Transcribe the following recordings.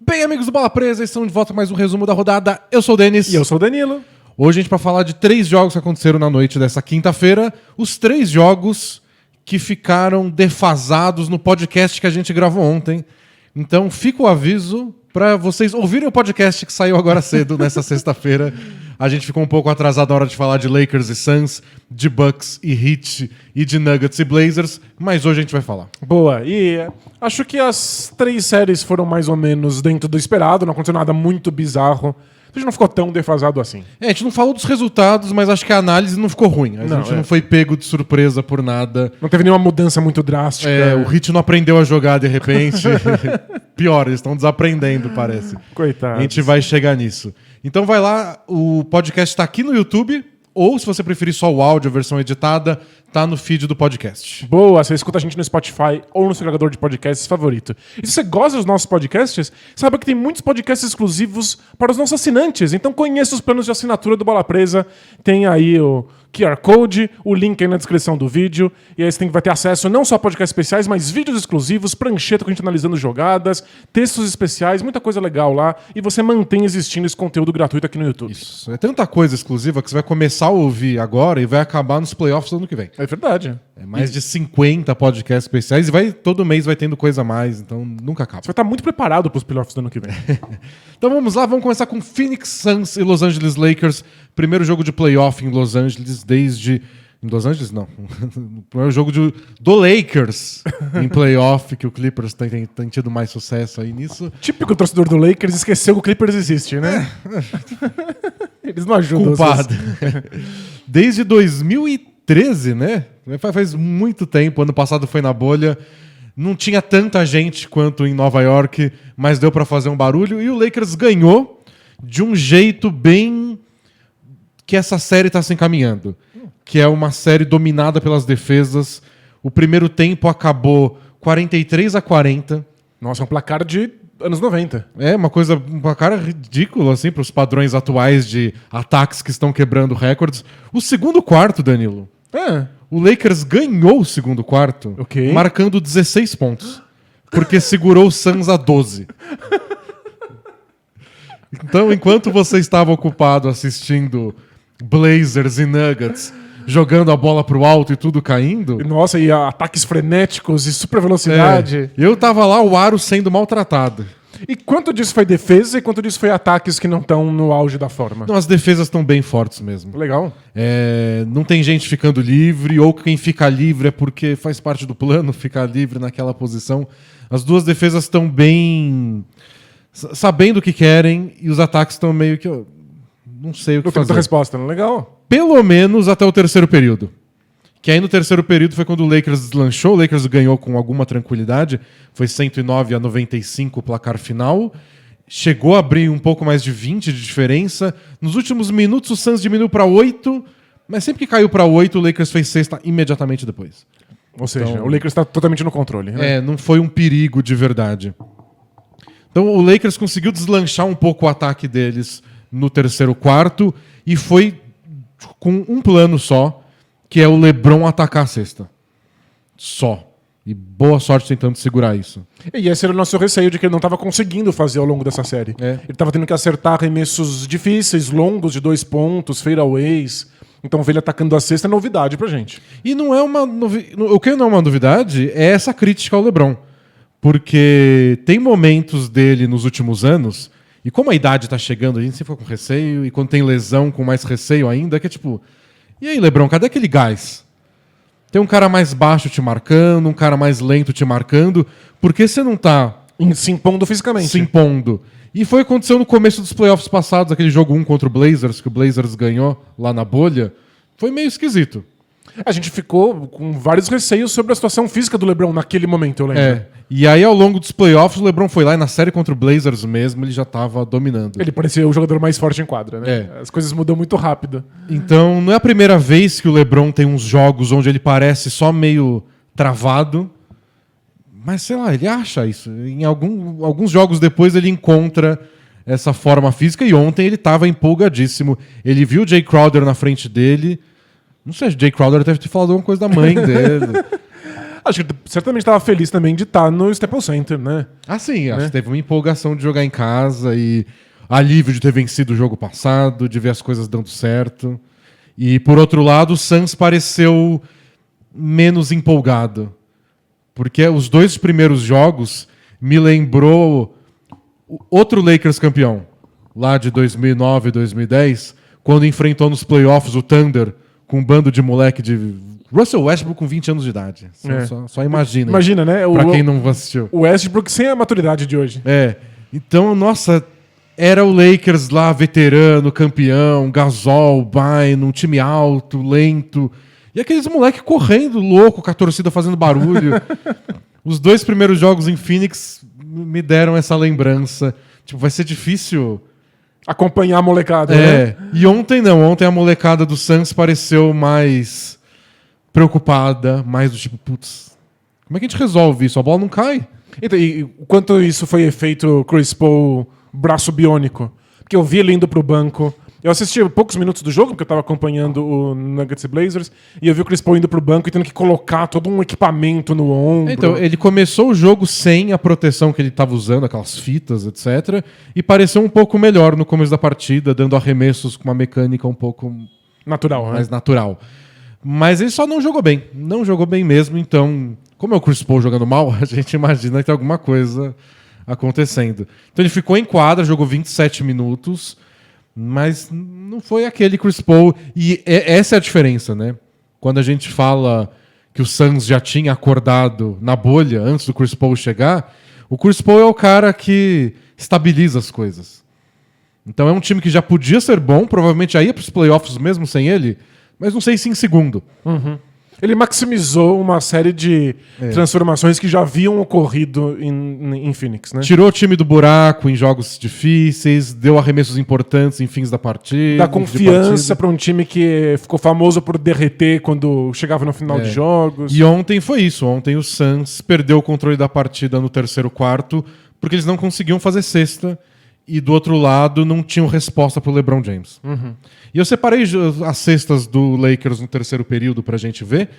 Bem, amigos do Bola Presa, estamos de volta com mais um resumo da rodada. Eu sou o Denis. E eu sou o Danilo. Hoje a gente vai falar de 3 jogos que aconteceram na noite dessa quinta-feira. Os 3 jogos que ficaram defasados no podcast que a gente gravou ontem. Então fica o aviso para vocês ouvirem o podcast que saiu agora cedo, nessa sexta-feira. A gente ficou um pouco atrasado na hora de falar de Lakers e Suns, de Bucks e Heat e de Nuggets e Blazers, mas hoje a gente vai falar. Boa, e acho que as 3 séries foram mais ou menos dentro do esperado, não aconteceu nada muito bizarro. A gente não ficou tão defasado assim. A gente não falou dos resultados, mas acho que a análise não ficou ruim. A gente não foi pego de surpresa por nada. Não teve nenhuma mudança muito drástica. O Heat não aprendeu a jogar de repente. Pior, eles estão desaprendendo, parece. Coitado. A gente vai chegar nisso. Então vai lá, o podcast está aqui no YouTube, ou se você preferir só o áudio, a versão editada, tá no feed do podcast. Boa, você escuta a gente no Spotify ou no seu agregador de podcasts favorito. E se você gosta dos nossos podcasts, saiba que tem muitos podcasts exclusivos para os nossos assinantes. Então conheça os planos de assinatura do Bola Presa. Tem aí o QR Code, o link aí na descrição do vídeo. E aí você vai ter acesso não só a podcasts especiais, mas vídeos exclusivos, prancheta com a gente analisando jogadas, textos especiais, muita coisa legal lá. E você mantém existindo esse conteúdo gratuito aqui no YouTube. Isso. É tanta coisa exclusiva que você vai começar a ouvir agora e vai acabar nos playoffs do ano que vem. É verdade. É mais de 50 podcasts especiais e todo mês vai tendo coisa a mais, então nunca acaba. Você vai estar muito preparado para os playoffs do ano que vem. Então vamos lá, vamos começar com Phoenix Suns e Los Angeles Lakers. Primeiro jogo de playoff em Los Angeles desde... Em Los Angeles, não. O primeiro jogo do Lakers em playoff, que o Clippers tem tido mais sucesso aí nisso. Típico torcedor do Lakers esqueceu que o Clippers existe, né? Eles não ajudam. Culpado. Desde 2013, né? Faz muito tempo. Ano passado foi na bolha. Não tinha tanta gente quanto em Nova York, mas deu pra fazer um barulho. E o Lakers ganhou de um jeito bem que essa série tá se encaminhando. Que é uma série dominada pelas defesas. O primeiro tempo acabou 43-40. Nossa, é um placar de anos 90. É um placar ridículo, assim, para os padrões atuais de ataques que estão quebrando recordes. O segundo quarto, Danilo. O Lakers ganhou o segundo quarto, marcando 16 pontos. Porque segurou o Suns a 12. Então, enquanto você estava ocupado assistindo Blazers e Nuggets jogando a bola pro alto e tudo caindo... Nossa, e ataques frenéticos e super velocidade. Eu tava lá, o aro sendo maltratado. E quanto disso foi defesa e quanto disso foi ataques que não estão no auge da forma? Não, as defesas estão bem fortes mesmo. Legal. Não tem gente ficando livre, ou quem fica livre é porque faz parte do plano ficar livre naquela posição. As duas defesas estão bem... sabendo o que querem, e os ataques estão meio que... não sei o que fazer. Resposta, não é legal? Pelo menos até o terceiro período. Que aí no terceiro período foi quando o Lakers deslanchou. O Lakers ganhou com alguma tranquilidade. Foi 109-95 o placar final. Chegou a abrir um pouco mais de 20 de diferença. Nos últimos minutos o Suns diminuiu para 8. Mas sempre que caiu para 8, o Lakers fez sexta imediatamente depois. Ou seja, o Lakers está totalmente no controle. Né? Não foi um perigo de verdade. Então o Lakers conseguiu deslanchar um pouco o ataque deles no terceiro quarto. E foi com um plano só, que é o LeBron atacar a cesta. Só. E boa sorte tentando segurar isso. E esse era o nosso receio de que ele não estava conseguindo fazer ao longo dessa série. Ele estava tendo que acertar arremessos difíceis, longos, de 2 pontos, fadeaways. Então ver ele atacando a cesta é novidade pra gente. E não é uma o que não é uma novidade é essa crítica ao LeBron. Porque tem momentos dele nos últimos anos, e como a idade tá chegando, a gente sempre fica com receio, e quando tem lesão, com mais receio ainda, que é tipo... E aí, LeBron, cadê aquele gás? Tem um cara mais baixo te marcando, um cara mais lento te marcando. Por que você não tá... se impondo fisicamente. Se impondo. E foi o que aconteceu no começo dos playoffs passados, aquele jogo 1 contra o Blazers, que o Blazers ganhou lá na bolha. Foi meio esquisito. A gente ficou com vários receios sobre a situação física do LeBron naquele momento, eu lembro. E aí, ao longo dos playoffs, o LeBron foi lá e na série contra o Blazers mesmo, ele já tava dominando. Ele parecia o jogador mais forte em quadra, né? As coisas mudam muito rápido. Então, não é a primeira vez que o LeBron tem uns jogos onde ele parece só meio travado. Mas, sei lá, ele acha isso. Em alguns jogos depois, ele encontra essa forma física. E ontem ele tava empolgadíssimo. Ele viu o Jay Crowder na frente dele. Não sei, o Jay Crowder deve ter falado alguma coisa da mãe dele. Acho que certamente estava feliz também de estar no Staples Center, né? Ah, sim, acho que teve uma empolgação de jogar em casa e alívio de ter vencido o jogo passado, de ver as coisas dando certo. E, por outro lado, o Suns pareceu menos empolgado. Porque os 2 primeiros jogos me lembrou outro Lakers campeão, lá de 2009 e 2010, quando enfrentou nos playoffs o Thunder com um bando de moleque de Russell Westbrook com 20 anos de idade. Só imagina. Imagina, né? Pra quem não assistiu. O Westbrook sem a maturidade de hoje. Então, nossa, era o Lakers lá, veterano, campeão, Gasol, Bynum, um time alto, lento. E aqueles moleque correndo louco, com a torcida fazendo barulho. Os 2 primeiros jogos em Phoenix me deram essa lembrança. Tipo, vai ser difícil acompanhar a molecada, né? E ontem não. Ontem a molecada do Suns pareceu mais preocupada, mais do tipo, putz, como é que a gente resolve isso? A bola não cai. Então, e o quanto isso foi efeito Chris Paul braço biônico? Porque eu vi ele indo pro banco. Eu assisti poucos minutos do jogo, porque eu estava acompanhando o Nuggets e Blazers, e eu vi o Chris Paul indo pro banco e tendo que colocar todo um equipamento no ombro. Então, ele começou o jogo sem a proteção que ele estava usando, aquelas fitas, etc. E pareceu um pouco melhor no começo da partida, dando arremessos com uma mecânica um pouco natural, mais natural. Mas ele só não jogou bem. Não jogou bem mesmo, então, como é o Chris Paul jogando mal, a gente imagina que tem alguma coisa acontecendo. Então ele ficou em quadra, jogou 27 minutos, mas não foi aquele Chris Paul. E essa é a diferença, né? Quando a gente fala que o Suns já tinha acordado na bolha antes do Chris Paul chegar, o Chris Paul é o cara que estabiliza as coisas. Então é um time que já podia ser bom, provavelmente já ia para os playoffs mesmo sem ele, mas não sei se em segundo. Ele maximizou uma série de transformações que já haviam ocorrido em Phoenix, né? Tirou o time do buraco em jogos difíceis, deu arremessos importantes em fins da partida. Dá confiança para um time que ficou famoso por derreter quando chegava no final de jogos. E ontem foi isso. Ontem o Suns perdeu o controle da partida no terceiro quarto porque eles não conseguiam fazer cesta. E do outro lado não tinham resposta pro LeBron James. E eu separei as cestas do Lakers no terceiro período pra gente ver,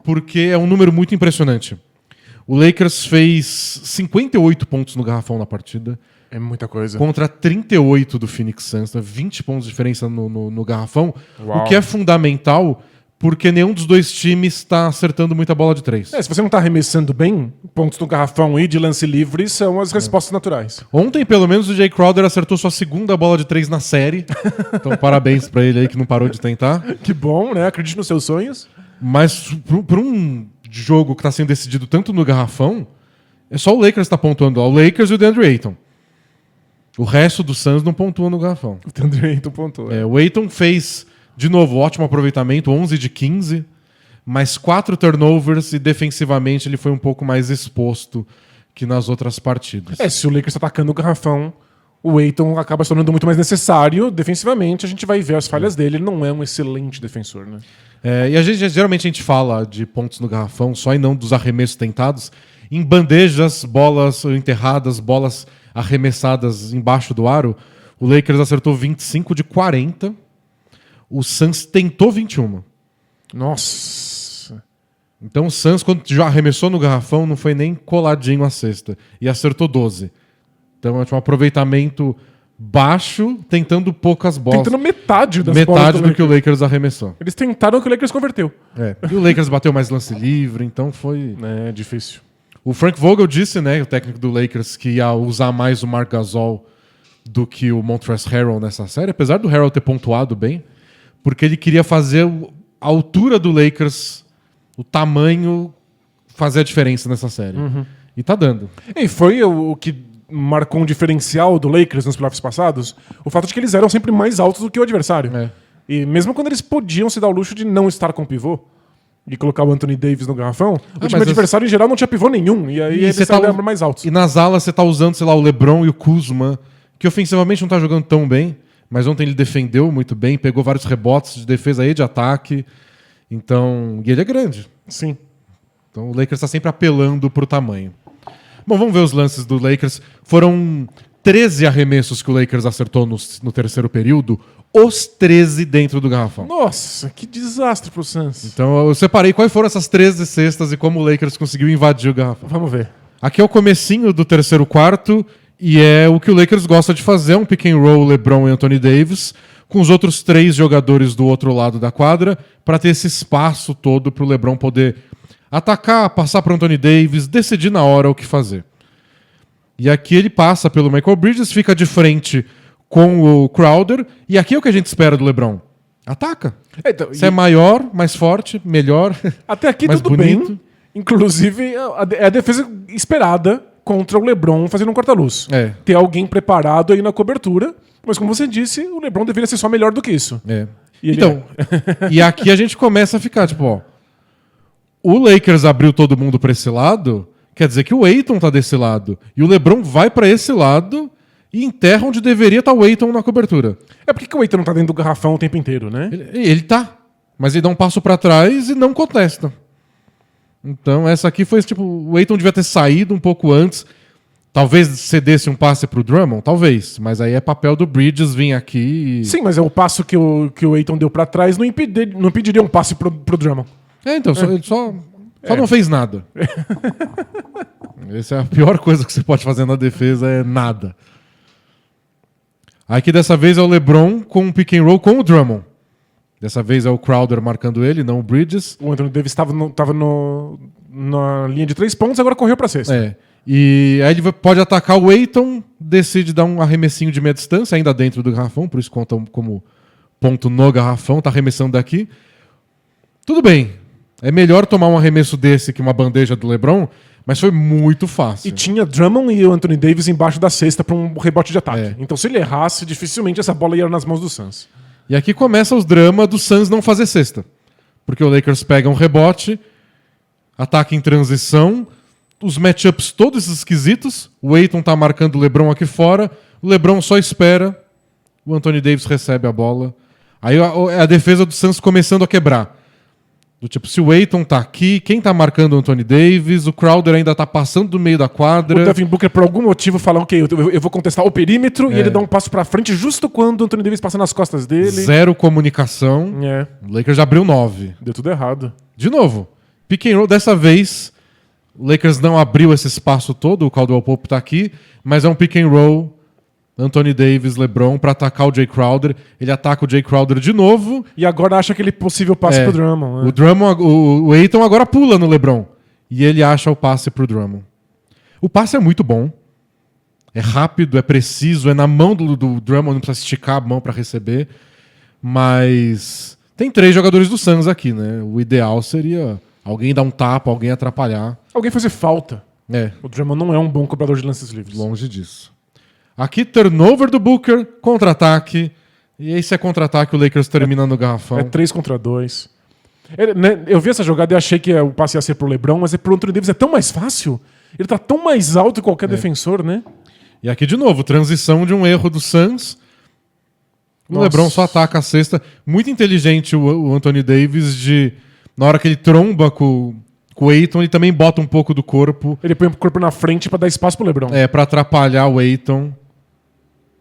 porque é um número muito impressionante. O Lakers fez 58 pontos no garrafão na partida. É muita coisa. Contra 38 do Phoenix Suns. 20 pontos de diferença no garrafão. Uau. O que é fundamental, porque nenhum dos dois times está acertando muita bola de 3. Se você não está arremessando bem, pontos no garrafão e de lance livre são as respostas naturais. Ontem, pelo menos, o Jay Crowder acertou sua segunda bola de 3 na série. Então, parabéns pra ele aí que não parou de tentar. Que bom, né? Acredite nos seus sonhos. Mas por um jogo que está sendo decidido tanto no garrafão, é só o Lakers que tá pontuando. O Lakers e o DeAndre Ayton. O resto do Suns não pontua no garrafão. O DeAndre Ayton pontuou. O Ayton fez, de novo, ótimo aproveitamento, 11 de 15, mais 4 turnovers e defensivamente ele foi um pouco mais exposto que nas outras partidas. Se o Lakers está atacando o garrafão, o Ayton acaba se tornando muito mais necessário. Defensivamente, a gente vai ver as falhas dele. Ele não é um excelente defensor, né? E geralmente a gente fala de pontos no garrafão só e não dos arremessos tentados. Em bandejas, bolas enterradas, bolas arremessadas embaixo do aro, o Lakers acertou 25 de 40. O Suns tentou 21. Nossa. Então o Suns, quando já arremessou no garrafão, não foi nem coladinho a cesta. E acertou 12. Então é um aproveitamento baixo, tentando poucas bolas. Tentando metade das bolas Metade do que o Lakers arremessou. Eles tentaram que o Lakers converteu. E o Lakers bateu mais lance livre, então foi... É difícil. O Frank Vogel disse, né, o técnico do Lakers, que ia usar mais o Marc Gasol do que o Montrezl Harrell nessa série, apesar do Harrell ter pontuado bem, porque ele queria fazer a altura do Lakers, o tamanho, fazer a diferença nessa série. E tá dando. E foi o que marcou um diferencial do Lakers nos playoffs passados, o fato de que eles eram sempre mais altos do que o adversário. E mesmo quando eles podiam se dar o luxo de não estar com pivô, e colocar o Anthony Davis no garrafão, o time adversário em geral não tinha pivô nenhum. E aí eles eram mais altos. E nas alas você tá usando, sei lá, o LeBron e o Kuzma, que ofensivamente não tá jogando tão bem, mas ontem ele defendeu muito bem, pegou vários rebotes de defesa e de ataque. Então, e ele é grande. Sim. Então o Lakers tá sempre apelando pro tamanho. Bom, vamos ver os lances do Lakers. Foram 13 arremessos que o Lakers acertou no terceiro período, os 13 dentro do garrafão. Nossa, que desastre pro Suns. Então eu separei quais foram essas 13 cestas e como o Lakers conseguiu invadir o garrafão. Vamos ver. Aqui é o comecinho do terceiro quarto e é o que o Lakers gosta de fazer, um pick and roll LeBron e Anthony Davis, com os outros 3 jogadores do outro lado da quadra, para ter esse espaço todo para o LeBron poder atacar, passar para o Anthony Davis, decidir na hora o que fazer. E aqui ele passa pelo Michael Bridges, fica de frente com o Crowder, e aqui é o que a gente espera do LeBron. Ataca. Então, Você é maior, mais forte, melhor, até aqui mais tudo bonito. bem. Inclusive, é a defesa esperada contra o LeBron fazendo um corta-luz. É. Ter alguém preparado aí na cobertura. Mas como você disse, o LeBron deveria ser só melhor do que isso. É. E ele Então, e aqui a gente começa a ficar, tipo, ó. O Lakers abriu todo mundo pra esse lado, quer dizer que o Ayton tá desse lado. E o LeBron vai pra esse lado e enterra onde deveria estar o Ayton na cobertura. É porque que o Ayton não tá dentro do garrafão o tempo inteiro, né? Ele tá. Mas ele dá um passo pra trás e não contesta. Então, essa aqui foi tipo, o Ayton devia ter saído um pouco antes. Talvez cedesse um passe pro Drummond, talvez. Mas aí é papel do Bridges vir aqui e... Sim, mas é o passo que o Ayton deu pra trás não impediria um passe pro Drummond. Então, ele só não fez nada. Essa é a pior coisa que você pode fazer na defesa, é nada. Aqui dessa vez é o LeBron com um pick and roll com o Drummond. Dessa vez é o Crowder marcando ele, não o Bridges. O Anthony Davis estava na linha de 3 pontos, agora correu pra sexta. É. E aí ele pode atacar o Ayton, decide dar um arremessinho de meia distância, ainda dentro do garrafão, por isso conta como ponto no garrafão, tá arremessando daqui. Tudo bem. É melhor tomar um arremesso desse que uma bandeja do LeBron, mas foi muito fácil. E tinha Drummond e o Anthony Davis embaixo da cesta para um rebote de ataque. É. Então se ele errasse, dificilmente essa bola ia nas mãos do Suns. E aqui começa os dramas do Suns não fazer cesta. Porque o Lakers pega um rebote, ataque em transição, os matchups todos esquisitos, o Ayton tá marcando o LeBron aqui fora, o LeBron só espera, o Anthony Davis recebe a bola. Aí a defesa do Suns começando a quebrar. Do tipo, se o Ayton tá aqui, quem tá marcando o Anthony Davis? O Crowder ainda tá passando do meio da quadra. O Devin Booker, por algum motivo, fala, ok, eu vou contestar o perímetro, e ele dá um passo pra frente justo quando o Anthony Davis passa nas costas dele. Zero comunicação. É, O Lakers já abriu 9. deu tudo errado. De novo, pick and roll. Dessa vez, o Lakers não abriu esse espaço todo, o Caldwell Pope tá aqui, mas é um pick and roll. Anthony Davis, LeBron, pra atacar o Jay Crowder. Ele ataca o Jay Crowder de novo. E agora acha aquele possível passe pro Drummond. Né? O Drummond, o Ayton agora pula no LeBron. E ele acha o passe pro Drummond. O passe é muito bom. É rápido, é preciso, é na mão do Drummond, não precisa esticar a mão pra receber. Mas tem 3 jogadores do Suns aqui, né? O ideal seria alguém dar um tapa, alguém atrapalhar. Alguém fazer falta. É, O Drummond não é um bom cobrador de lances livres. longe disso. Aqui, turnover do Booker, contra-ataque. E esse é contra-ataque, o Lakers termina no garrafão. É 3 contra 2. Eu vi essa jogada e achei que o passe ia ser pro LeBron, mas pro Anthony Davis é tão mais fácil. Ele tá tão mais alto que qualquer defensor, né? E aqui, de novo, transição de um erro do Suns. O Nossa. LeBron só ataca a cesta. Muito inteligente o Anthony Davis de... Na hora que ele tromba com o Ayton, ele também bota um pouco do corpo Ele põe o corpo na frente pra dar espaço pro LeBron. pra atrapalhar o Ayton.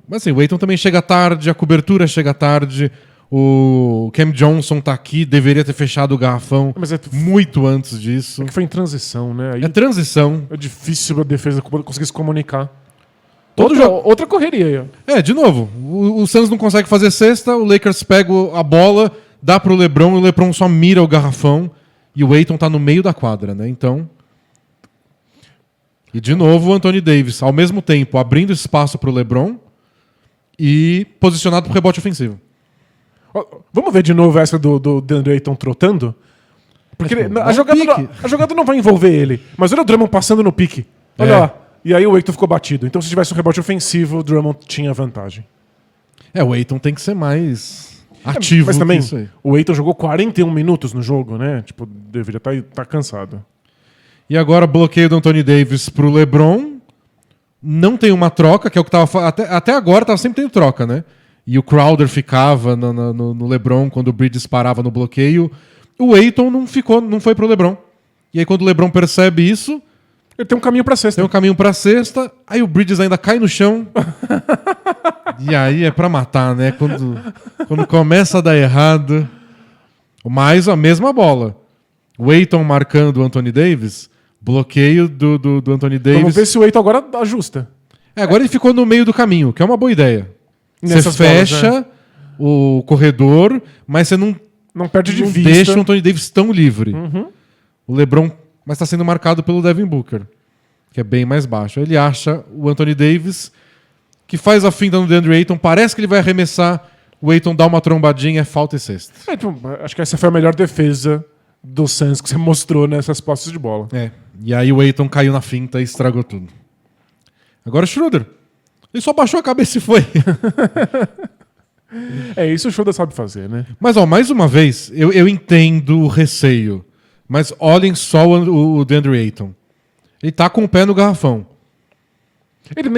Mas assim, o Ayton também chega tarde, a cobertura chega tarde. O Cam Johnson tá aqui, deveria ter fechado o garrafão Mas é muito antes disso. que foi em transição, né? Aí É transição. é difícil a defesa conseguir se comunicar. Todo Outra correria aí. ó. De novo, o Suns não consegue fazer cesta, o Lakers pega a bola, dá pro LeBron, e o LeBron só mira o garrafão e o Ayton tá no meio da quadra, né? Então... E de novo o Anthony Davis, ao mesmo tempo, abrindo espaço pro LeBron e posicionado pro rebote ofensivo. Ó, vamos ver de novo essa do DeAndre Ayton trotando? Porque Dá um a jogada não vai envolver ele. Mas olha o Drummond passando no pique. Olha lá. E aí o Ayton ficou batido. Então se tivesse um rebote ofensivo, o Drummond tinha vantagem. O Ayton tem que ser mais ativo. Mas também, que isso aí. o Ayton jogou 41 minutos no jogo, né? Tipo, deveria estar cansado. E agora bloqueio do Anthony Davis pro LeBron. Não tem uma troca, que é o que tava... Até agora tava sempre tendo troca, né? E o Crowder ficava no LeBron quando o Bridges parava no bloqueio. O Ayton não foi pro LeBron. E aí quando o LeBron percebe isso, Ele tem um caminho pra cesta. tem um caminho pra cesta, aí o Bridges ainda cai no chão. E aí é pra matar, né? Quando começa a dar errado, mais a mesma bola. O Ayton marcando o Anthony Davis, bloqueio do Anthony Davis. Vamos ver se o Ayton agora ajusta. Agora ele ficou no meio do caminho, que é uma boa ideia. Nessas Você bolas, fecha o corredor, mas você não perde de não vista. deixa o Anthony Davis tão livre. O LeBron, mas está sendo marcado pelo Devin Booker, que é bem mais baixo. Ele acha o Anthony Davis, que faz a finta no DeAndre Ayton, parece que ele vai arremessar, o Ayton dá uma trombadinha, é falta e cesta. Então, acho que essa foi a melhor defesa do Suns que você mostrou nessas posses de bola. E aí o Ayton caiu na finta e estragou tudo. Agora o Schroeder. Ele só baixou a cabeça e foi. Isso o Schroeder sabe fazer, né? Mas, mais uma vez, eu entendo o receio. Mas olhem só o DeAndre Ayton. Ele tá com o pé no garrafão. Ele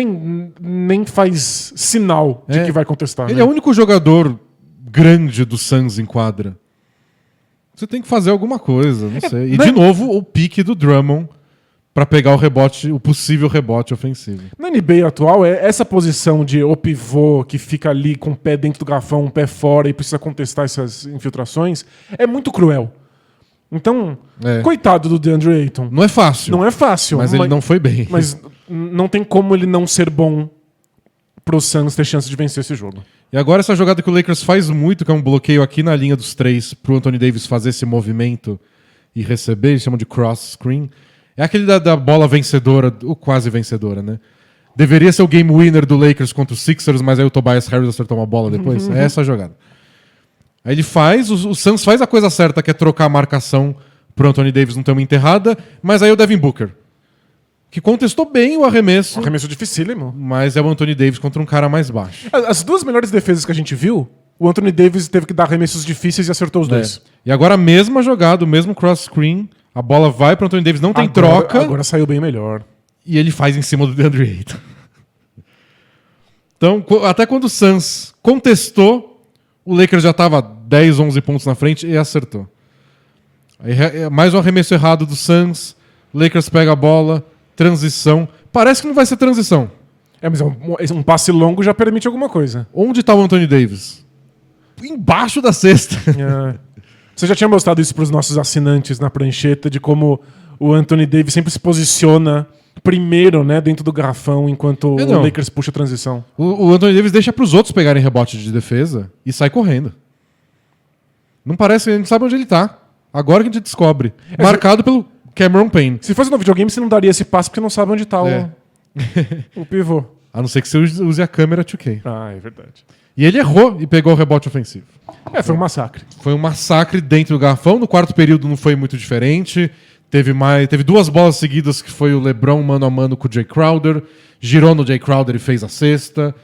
nem faz sinal de que vai contestar. Ele né? é o único jogador grande do Suns em quadra. Você tem que fazer alguma coisa, não sei. E, de novo, o pique do Drummond para pegar o rebote, o possível rebote ofensivo. Na NBA atual, essa posição de o pivô que fica ali com o pé dentro do garrafão, um pé fora e precisa contestar essas infiltrações, é muito cruel. Então, coitado do DeAndre Ayton. Não é fácil. Não é fácil. Mas ele não foi bem. Mas não tem como ele não ser bom pro Suns ter chance de vencer esse jogo. E agora essa jogada que o Lakers faz muito, que é um bloqueio aqui na linha dos três pro Anthony Davis fazer esse movimento e receber, eles chamam de cross screen. É aquele da bola vencedora, ou quase vencedora, né? Deveria ser o game winner do Lakers contra os Sixers, mas aí o Tobias Harris acertou uma bola depois. É essa a jogada. Aí ele faz, o Suns faz a coisa certa, que é trocar a marcação pro Anthony Davis não ter uma enterrada, mas aí o Devin Booker, que contestou bem o arremesso. Arremesso dificílimo. Mas é o Anthony Davis contra um cara mais baixo. As duas melhores defesas que a gente viu, o Anthony Davis teve que dar arremessos difíceis e acertou os dois. E agora a mesma jogada, o mesmo cross-screen, a bola vai pro Anthony Davis, não tem troca. Agora saiu bem melhor. E ele faz em cima do DeAndre Ayton. Então, até quando o Suns contestou, o Lakers já estava 10, 11 pontos na frente e acertou. Aí, mais um arremesso errado do Suns, o Lakers pega a bola, transição. Parece que não vai ser transição. Mas um passe longo já permite alguma coisa. Onde está o Anthony Davis? Embaixo da cesta. Você já tinha mostrado isso para os nossos assinantes na prancheta, de como o Anthony Davis sempre se posiciona primeiro, né, dentro do garrafão, enquanto o Lakers puxa a transição. O Anthony Davis deixa para os outros pegarem rebote de defesa e sai correndo. Não parece, a gente sabe onde ele tá. Agora que a gente descobre. Marcado pelo Cameron Payne. Se fosse no videogame, você não daria esse passo porque não sabe onde tá o pivô. A não ser que você use a câmera 2K. É verdade. E ele errou e pegou o rebote ofensivo. Foi um massacre. Foi um massacre dentro do garrafão. No quarto período não foi muito diferente. Teve duas bolas seguidas que foi o LeBron mano a mano com o Jay Crowder. Girou no Jay Crowder e fez a cesta.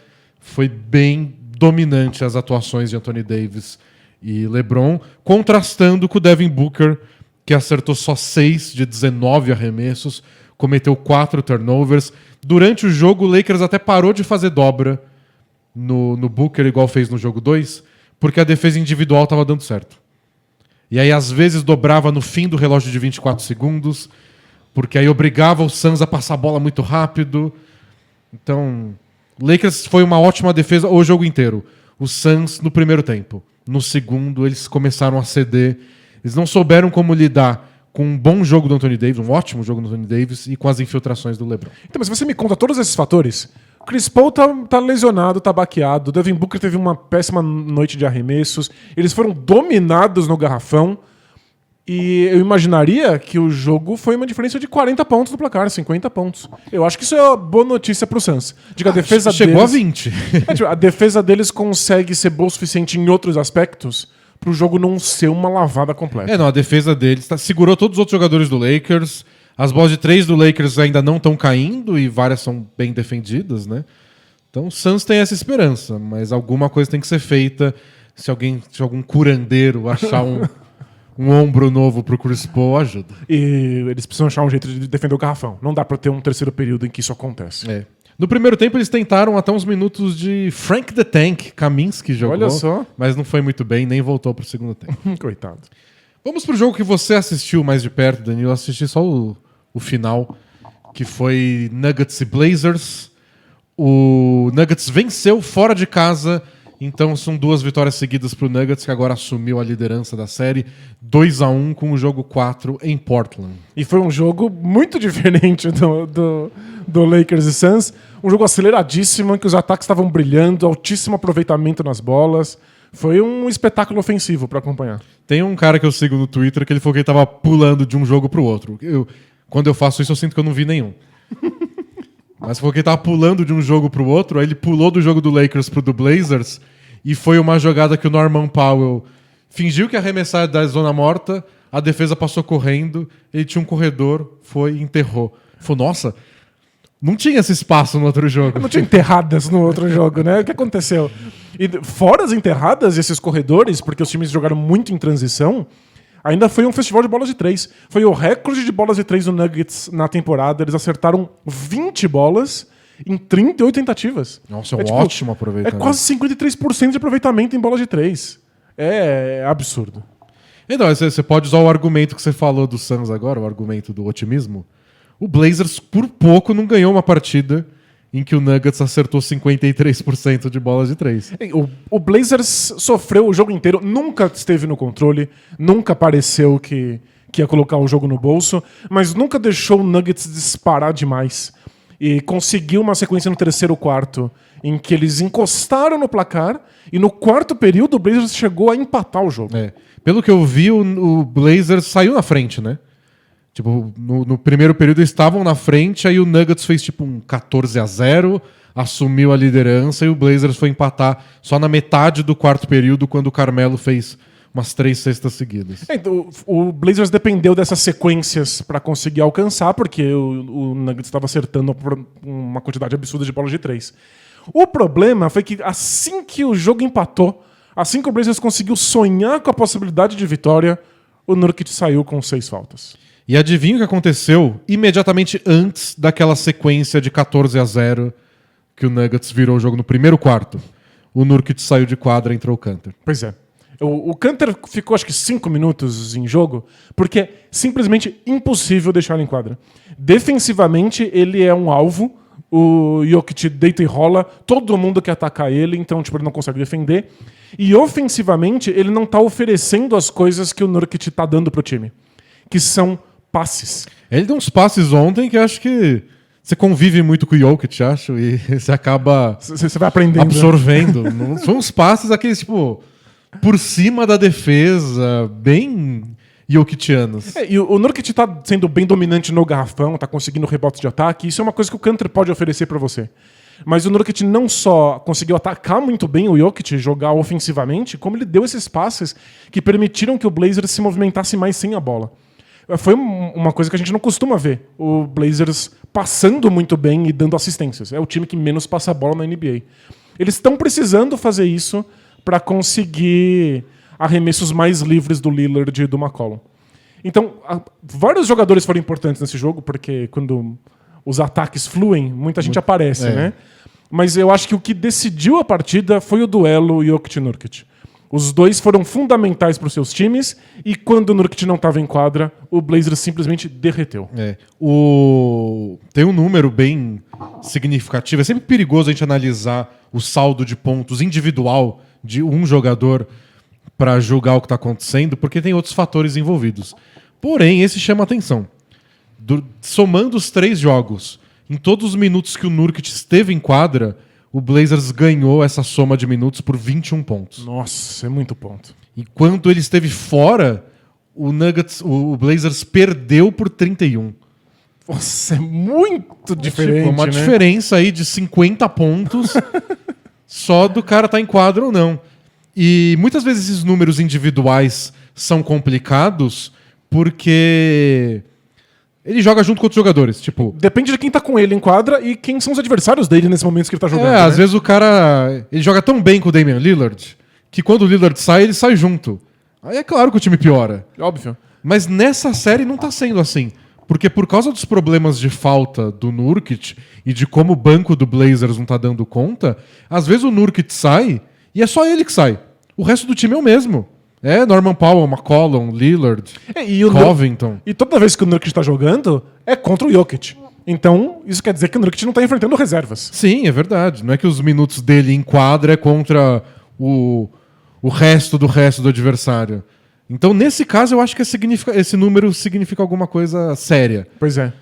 Foi bem dominante as atuações de Anthony Davis e LeBron, contrastando com o Devin Booker, que acertou só 6 de 19 arremessos, cometeu 4 turnovers. Durante o jogo, o Lakers até parou de fazer dobra no Booker, igual fez no jogo 2, porque a defesa individual estava dando certo. E aí, às vezes, dobrava no fim do relógio de 24 segundos, porque aí obrigava o Suns a passar a bola muito rápido. Então, o Lakers foi uma ótima defesa o jogo inteiro. O Suns no primeiro tempo. No segundo, eles começaram a ceder. Eles não souberam como lidar com um bom jogo do Anthony Davis, um ótimo jogo do Anthony Davis, e com as infiltrações do LeBron. Então, mas se você me conta todos esses fatores, o Chris Paul tá lesionado, tá baqueado, o Devin Booker teve uma péssima noite de arremessos, eles foram dominados no garrafão, e eu imaginaria que o jogo foi uma diferença de 40 pontos no placar, 50 pontos. Eu acho que isso é uma boa notícia pro Suns. Diga, a defesa chegou deles, a 20. A defesa deles consegue ser boa o suficiente em outros aspectos pro jogo não ser uma lavada completa. A defesa deles segurou todos os outros jogadores do Lakers. As bolas de 3 do Lakers ainda não estão caindo e várias são bem defendidas, né? Então o Suns tem essa esperança, mas alguma coisa tem que ser feita. Se algum curandeiro achar um ombro novo pro Chris Paul, ajuda. E eles precisam achar um jeito de defender o garrafão. Não dá pra ter um terceiro período em que isso acontece. No primeiro tempo eles tentaram até uns minutos de Frank the Tank, Kaminsky jogou. Olha só. Mas não foi muito bem, nem voltou pro segundo tempo. Coitado. Vamos pro jogo que você assistiu mais de perto, Danilo. Eu assisti só o final, que foi Nuggets e Blazers. O Nuggets venceu fora de casa Então são 2 vitórias seguidas pro Nuggets, que agora assumiu a liderança da série, 2-1 com o jogo 4 em Portland. E foi um jogo muito diferente do Lakers e Suns. Um jogo aceleradíssimo, em que os ataques estavam brilhando, altíssimo aproveitamento nas bolas. Foi um espetáculo ofensivo para acompanhar. Tem um cara que eu sigo no Twitter que ele falou que ele tava pulando de um jogo pro outro. Quando eu faço isso, eu sinto que eu não vi nenhum. Mas falou que ele tava pulando de um jogo pro outro, aí ele pulou do jogo do Lakers pro do Blazers, e foi uma jogada que o Norman Powell fingiu que ia arremessar da zona morta, a defesa passou correndo, ele tinha um corredor, foi e enterrou. Falou, nossa, não tinha esse espaço no outro jogo. Não tinha enterradas no outro jogo, né? O que aconteceu? E fora as enterradas e esses corredores, porque os times jogaram muito em transição, ainda foi um festival de bolas de 3. Foi o recorde de bolas de 3 do Nuggets na temporada. Eles acertaram 20 bolas em 38 tentativas. Nossa, é um ótimo aproveitamento. É quase 53% de aproveitamento em bolas de 3. É absurdo. Então, você pode usar o argumento que você falou do Suns agora, o argumento do otimismo. O Blazers, por pouco, não ganhou uma partida em que o Nuggets acertou 53% de bolas de 3. O Blazers sofreu o jogo inteiro, nunca esteve no controle, nunca pareceu que ia colocar o jogo no bolso, mas nunca deixou o Nuggets disparar demais. E conseguiu uma sequência no terceiro quarto, em que eles encostaram no placar, e no quarto período o Blazers chegou a empatar o jogo. Pelo que eu vi, o Blazers saiu na frente, né? Tipo, no primeiro período eles estavam na frente, aí o Nuggets fez tipo um 14-0, assumiu a liderança, e o Blazers foi empatar só na metade do quarto período, quando o Carmelo fez umas 3 cestas seguidas. Então, o Blazers dependeu dessas sequências para conseguir alcançar, porque o Nuggets estava acertando uma quantidade absurda de bolas de 3. O problema foi que assim que o jogo empatou, assim que o Blazers conseguiu sonhar com a possibilidade de vitória, o Nurkic saiu com 6 faltas. E adivinha o que aconteceu imediatamente antes daquela sequência de 14-0 que o Nuggets virou o jogo no primeiro quarto? O Nurkic saiu de quadra e entrou o Kanter. Pois é. O Kanter ficou acho que 5 minutos em jogo, porque é simplesmente impossível deixar ele em quadra. Defensivamente, ele é um alvo. O Jokic deita e rola, todo mundo quer atacar ele, então tipo, ele não consegue defender. E ofensivamente, ele não tá oferecendo as coisas que o Nurkic tá dando pro time, que são passes. Ele deu uns passes ontem que eu acho que você convive muito com o Jokic, acho, e você acaba Você vai aprendendo, absorvendo. Né? São uns passes aqueles, tipo, por cima da defesa, bem jokicianos. E o Nurkic tá sendo bem dominante no garrafão, tá conseguindo rebotes de ataque, isso é uma coisa que o Kanter pode oferecer pra você. Mas o Nurkic não só conseguiu atacar muito bem o Jokic, jogar ofensivamente, como ele deu esses passes que permitiram que o Blazers se movimentasse mais sem a bola. Foi uma coisa que a gente não costuma ver. O Blazers passando muito bem e dando assistências. É o time que menos passa a bola na NBA. Eles estão precisando fazer isso para conseguir arremessos mais livres do Lillard e do McCollum. Então, vários jogadores foram importantes nesse jogo, porque quando os ataques fluem, muita gente aparece, né? Mas eu acho que o que decidiu a partida foi o duelo Jokic-Nurkic. Os dois foram fundamentais para os seus times, e quando o Nurkic não estava em quadra, o Blazers simplesmente derreteu. Tem um número bem significativo. É sempre perigoso a gente analisar o saldo de pontos individual de um jogador para julgar o que está acontecendo, porque tem outros fatores envolvidos. Porém, esse chama atenção. Somando os 3 jogos, em todos os minutos que o Nurkic esteve em quadra, o Blazers ganhou essa soma de minutos por 21 pontos. Nossa, é muito ponto. Enquanto ele esteve fora, o Blazers perdeu por 31. Nossa, é muito diferente, uma né? diferença aí de 50 pontos só do cara estar em quadra ou não. E muitas vezes esses números individuais são complicados porque ele joga junto com outros jogadores, tipo... Depende de quem tá com ele em quadra e quem são os adversários dele nesses momentos que ele tá jogando. Né? Às vezes o cara... Ele joga tão bem com o Damian Lillard que quando o Lillard sai, ele sai junto. Aí é claro que o time piora. Óbvio. Mas nessa série não tá sendo assim. Porque por causa dos problemas de falta do Nurkic e de como o banco do Blazers não tá dando conta, às vezes o Nurkic sai e é só ele que sai. O resto do time é o mesmo. É Norman Powell, McCollum, Lillard, Covington. E toda vez que o Nurkic tá jogando, é contra o Jokic. Então, isso quer dizer que o Nurkic não tá enfrentando reservas. Sim, é verdade. Não é que os minutos dele em quadra é contra o resto do adversário. Então, nesse caso, eu acho que esse número significa alguma coisa séria. Pois é.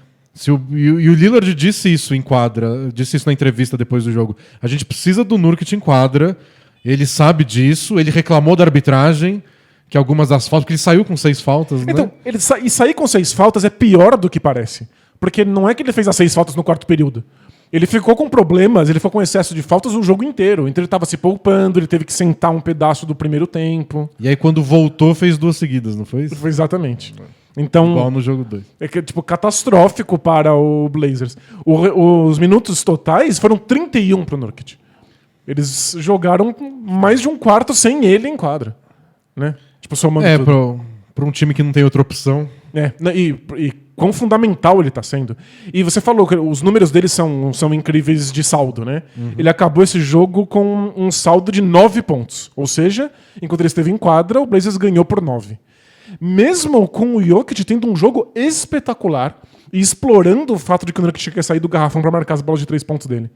E o Lillard disse isso em quadra, disse isso na entrevista depois do jogo. A gente precisa do Nurkic em quadra, ele sabe disso, ele reclamou da arbitragem, que algumas das faltas, porque ele saiu com 6 faltas, Então, né? e sair com 6 faltas é pior do que parece. Porque não é que ele fez as 6 faltas no quarto período. Ele ficou com problemas, ele ficou com excesso de faltas o jogo inteiro. Então ele estava se poupando, ele teve que sentar um pedaço do primeiro tempo. E aí quando voltou, fez 2 seguidas, não foi isso? Foi exatamente. Então, Igual no jogo 2. é que, tipo, catastrófico para o Blazers. Os minutos totais foram 31 pro Nurkic. Eles jogaram mais de um quarto sem ele em quadra. Né? Tipo, somando tudo. Pra um time que não tem outra opção. E quão fundamental ele tá sendo. E você falou que os números dele são incríveis de saldo, né? Uhum. Ele acabou esse jogo com um saldo de 9 pontos. Ou seja, enquanto ele esteve em quadra, o Blazers ganhou por 9. Mesmo com o Jokic tendo um jogo espetacular e explorando o fato de que o Nurkic quer sair do garrafão para marcar as bolas de 3 pontos dele.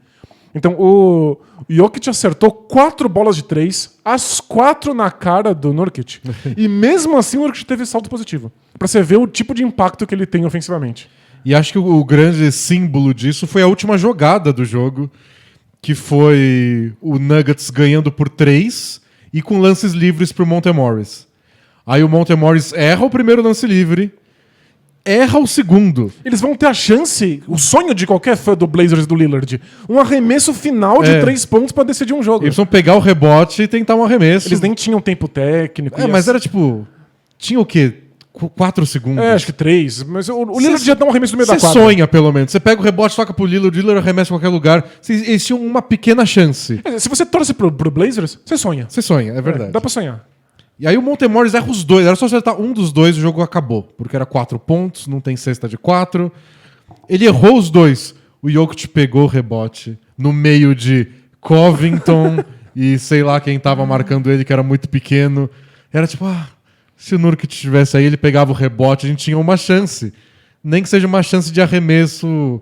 Então o Jokic acertou 4 bolas de 3, as 4 na cara do Nurkic. E mesmo assim o Nurkic teve saldo positivo. Pra você ver o tipo de impacto que ele tem ofensivamente. E acho que o grande símbolo disso foi a última jogada do jogo, que foi o Nuggets ganhando por 3 e com lances livres pro Monte Morris. Aí o Monte Morris erra o primeiro lance livre, erra o segundo. Eles vão ter a chance, o sonho de qualquer fã do Blazers e do Lillard, um arremesso final de 3 pontos pra decidir um jogo. Eles vão pegar o rebote e tentar um arremesso. Eles nem tinham tempo técnico. Mas era tipo... Tinha o quê? 4 segundos? Acho que 3. Mas o Lillard já dá um arremesso no meio da quadra. Você sonha, pelo menos. Você pega o rebote, toca pro Lillard, o Lillard arremessa em qualquer lugar. Eles tinham uma pequena chance. Se você torce pro Blazers, você sonha. Você sonha, é verdade. Dá pra sonhar. E aí o Monte Morris erra os 2. Era só acertar um dos 2 e o jogo acabou. Porque era 4 pontos, não tem cesta de 4. Ele errou os 2. O Jokic pegou o rebote no meio de Covington e sei lá quem tava marcando ele, que era muito pequeno. Era tipo, se o Nurkic estivesse aí, ele pegava o rebote, a gente tinha uma chance. Nem que seja uma chance de arremesso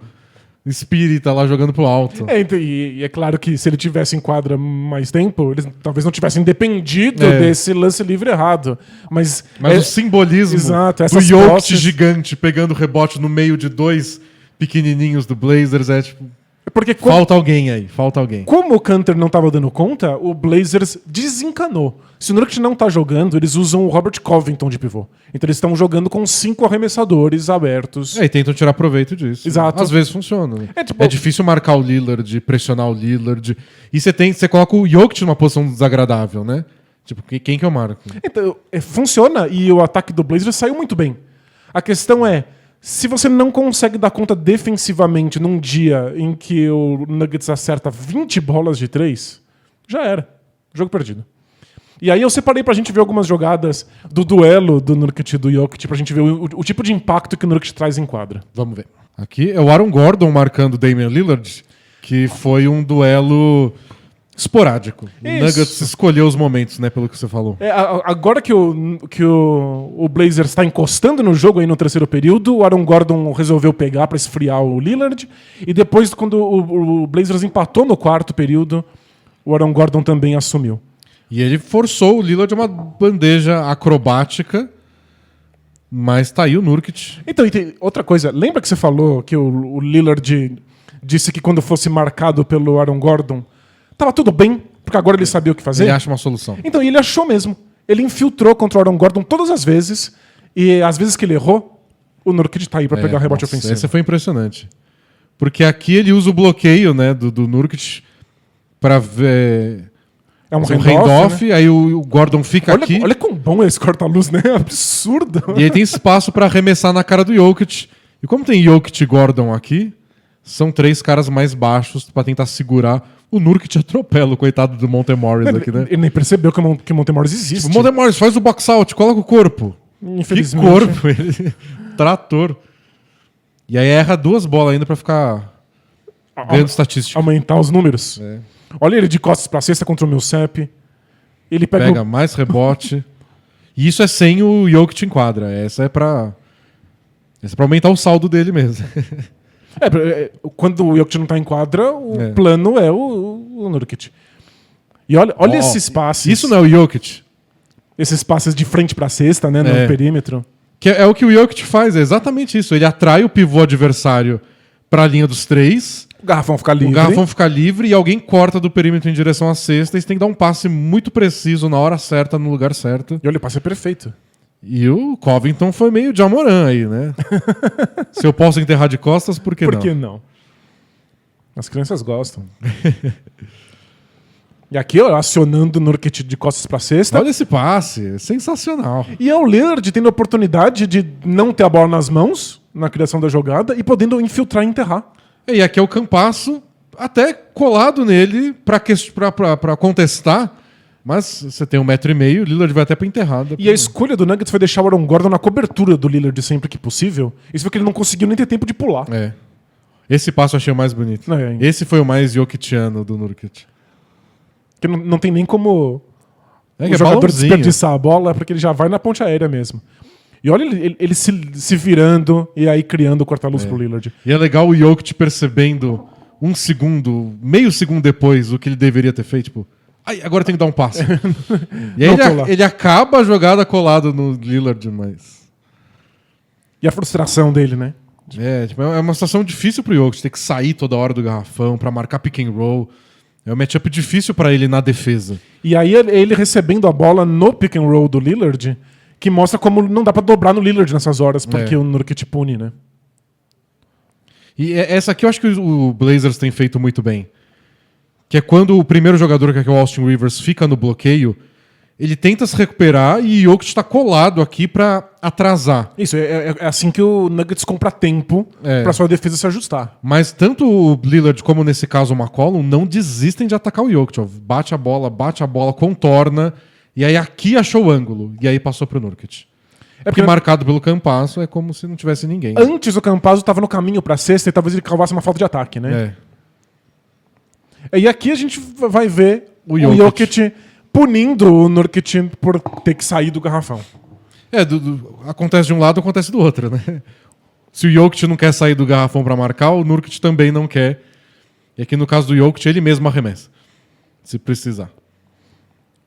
espírita lá jogando pro alto. E é claro que se ele tivesse em quadra mais tempo, eles talvez não tivessem dependido desse lance livre errado. Mas o simbolismo do Jokic gigante pegando o rebote no meio de 2 pequenininhos do Blazers é tipo... Porque falta alguém aí, falta alguém. Como o Kanter não estava dando conta, o Blazers desencanou. Se o Nurkic não tá jogando, eles usam o Robert Covington de pivô. Então eles estão jogando com 5 arremessadores abertos. E tentam tirar proveito disso. Exato. Às vezes funciona. Né? É difícil marcar o Lillard, pressionar o Lillard. E você coloca o Jokic numa posição desagradável, né? Tipo, quem que eu marco? Então, funciona e o ataque do Blazers saiu muito bem. A questão é, se você não consegue dar conta defensivamente num dia em que o Nuggets acerta 20 bolas de 3, já era. Jogo perdido. E aí eu separei pra gente ver algumas jogadas do duelo do Nurkic e do Jokic, pra gente ver o tipo de impacto que o Nurkic traz em quadra. Vamos ver. Aqui é o Aaron Gordon marcando o Damian Lillard, que foi um duelo esporádico. O Nuggets escolheu os momentos, né, pelo que você falou. Agora que o Blazers está encostando no jogo aí no terceiro período, o Aaron Gordon resolveu pegar para esfriar o Lillard. E depois, quando o Blazers empatou no quarto período, o Aaron Gordon também assumiu. E ele forçou o Lillard a uma bandeja acrobática, mas tá aí o Nurkic. Então, e tem outra coisa. Lembra que você falou que o Lillard disse que quando fosse marcado pelo Aaron Gordon, tava tudo bem, porque agora ele sabia o que fazer? Ele acha uma solução. Então, ele achou mesmo. Ele infiltrou contra o Aaron Gordon todas as vezes, e as vezes que ele errou, o Nurkic tá aí pra pegar rebote ofensivo. Essa foi impressionante. Porque aqui ele usa o bloqueio, né, do Nurkic pra ver... É um handoff, né? Aí o Gordon fica aqui. Olha quão bom é esse corta-luz, né? Absurdo. E aí tem espaço pra arremessar na cara do Jokic. E como tem Jokic e Gordon aqui, são 3 caras mais baixos pra tentar segurar. O Nurkic atropela o coitado do Monte Morris aqui, né? Ele nem percebeu que o Monte Morris existe. Tipo, Monte Morris, faz o box out, coloca o corpo. Infelizmente. Que corpo? Ele... Trator. E aí erra 2 bolas ainda pra ficar ganhando estatística. Aumentar os números. Olha ele de costas pra cesta contra o Millsap. Ele pega mais rebote. E isso é sem o Jokic em quadra. Essa é pra aumentar o saldo dele mesmo. Quando o Jokic não tá em quadra, o plano é o Nurkic. E olha esses passes. Isso não é o Jokic. Esses passes de frente pra cesta, né? No perímetro. Que é o que o Jokic faz, é exatamente isso. Ele atrai o pivô adversário pra linha dos 3. O garrafão fica livre. O garrafão fica livre e alguém corta do perímetro em direção à cesta. E você tem que dar um passe muito preciso, na hora certa, no lugar certo. E olha, o passe é perfeito. E o Covington foi meio Jamoran aí, né? Se eu posso enterrar de costas, por que não? Por que não? As crianças gostam. E aqui, ó, acionando o Nurkic de costas pra cesta. Olha esse passe, sensacional. E é o Lillard tendo a oportunidade de não ter a bola nas mãos na criação da jogada e podendo infiltrar e enterrar. E aqui é o Campasso, até colado nele pra contestar. Mas você tem 1,5 m, o Lillard vai até pra enterrada. E a escolha do Nuggets foi deixar o Aaron Gordon na cobertura do Lillard sempre que possível. Isso porque ele não conseguiu nem ter tempo de pular. É. Esse passo eu achei o mais bonito. Esse foi o mais Jokiciano do Nurkic. Que não tem nem como o jogador balãozinho. desperdiçar a bola, porque ele já vai na ponte aérea mesmo. E olha ele se virando e aí criando o corta-luz pro Lillard. E é legal o Jokic percebendo meio segundo depois o que ele deveria ter feito. Tipo, agora tem que dar um passe. E aí ele acaba a jogada colado no Lillard, mas... E a frustração dele, né? É uma situação difícil pro Jokic, ter que sair toda hora do garrafão pra marcar pick and roll. É um matchup difícil pra ele na defesa. E aí ele recebendo a bola no pick and roll do Lillard, que mostra como não dá pra dobrar no Lillard nessas horas, porque o Nurkic pune, né? E essa aqui eu acho que o Blazers tem feito muito bem. Que é quando o primeiro jogador, que é o Austin Rivers, fica no bloqueio, ele tenta se recuperar e o Jokic está colado aqui para atrasar. Isso, é assim que o Nuggets compra tempo para sua defesa se ajustar. Mas tanto o Lillard como, nesse caso, o McCollum não desistem de atacar o Jokic. Ó. Bate a bola, contorna, e aí aqui achou o ângulo, e aí passou pro Nurkic. Porque marcado pelo Campasso é como se não tivesse ninguém. Antes o Campasso estava no caminho para a cesta e talvez ele cavasse uma falta de ataque, né? E aqui a gente vai ver o Jokic punindo o Nurkic por ter que sair do garrafão. Acontece de um lado, acontece do outro, né? Se o Jokic não quer sair do garrafão para marcar, o Nurkic também não quer. E aqui no caso do Jokic, ele mesmo arremessa. Se precisar.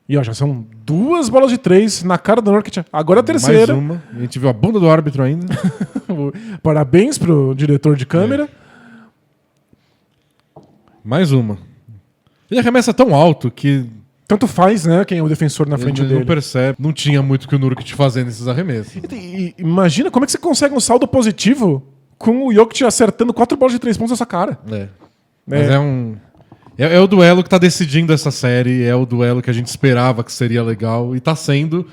E ó, já são 2 bolas de 3 na cara do Nurkic. Agora a terceira. Mais uma. A gente viu a bunda do árbitro ainda. Parabéns pro diretor de câmera. Mais uma. Ele arremessa tão alto que... Tanto faz, né, quem é o defensor na frente ele dele. Não percebe. Não tinha muito que o Nurkic fazer nesses arremessos. E imagina como é que você consegue um saldo positivo com o Jokic acertando 4 bolas de 3 pontos nessa cara. Mas é o duelo que tá decidindo essa série. É o duelo que a gente esperava que seria legal. E tá sendo.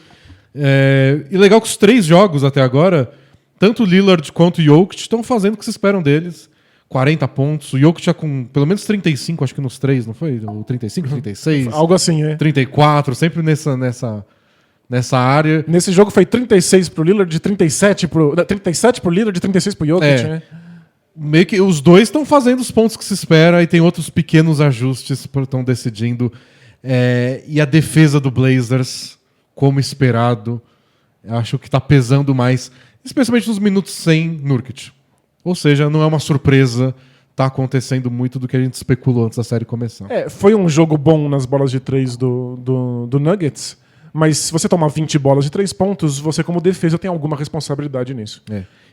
E legal que os 3 jogos até agora, tanto o Lillard quanto o Jokic estão fazendo o que se esperam deles. 40 pontos. O Jokic já com pelo menos 35, acho que nos 3, não foi? O 35, 36? Algo assim, 34, sempre nessa área. Nesse jogo foi 36 pro Lillard, 37 pro Lillard, 36 pro Jokic, né? Meio que os dois estão fazendo os pontos que se espera e tem outros pequenos ajustes que estão decidindo. E a defesa do Blazers, como esperado, acho que está pesando mais, especialmente nos minutos sem Nurkic. Ou seja, não é uma surpresa, tá acontecendo muito do que a gente especulou antes da série começar. Foi um jogo bom nas bolas de 3 do Nuggets, mas se você tomar 20 bolas de 3 pontos, você como defesa tem alguma responsabilidade nisso.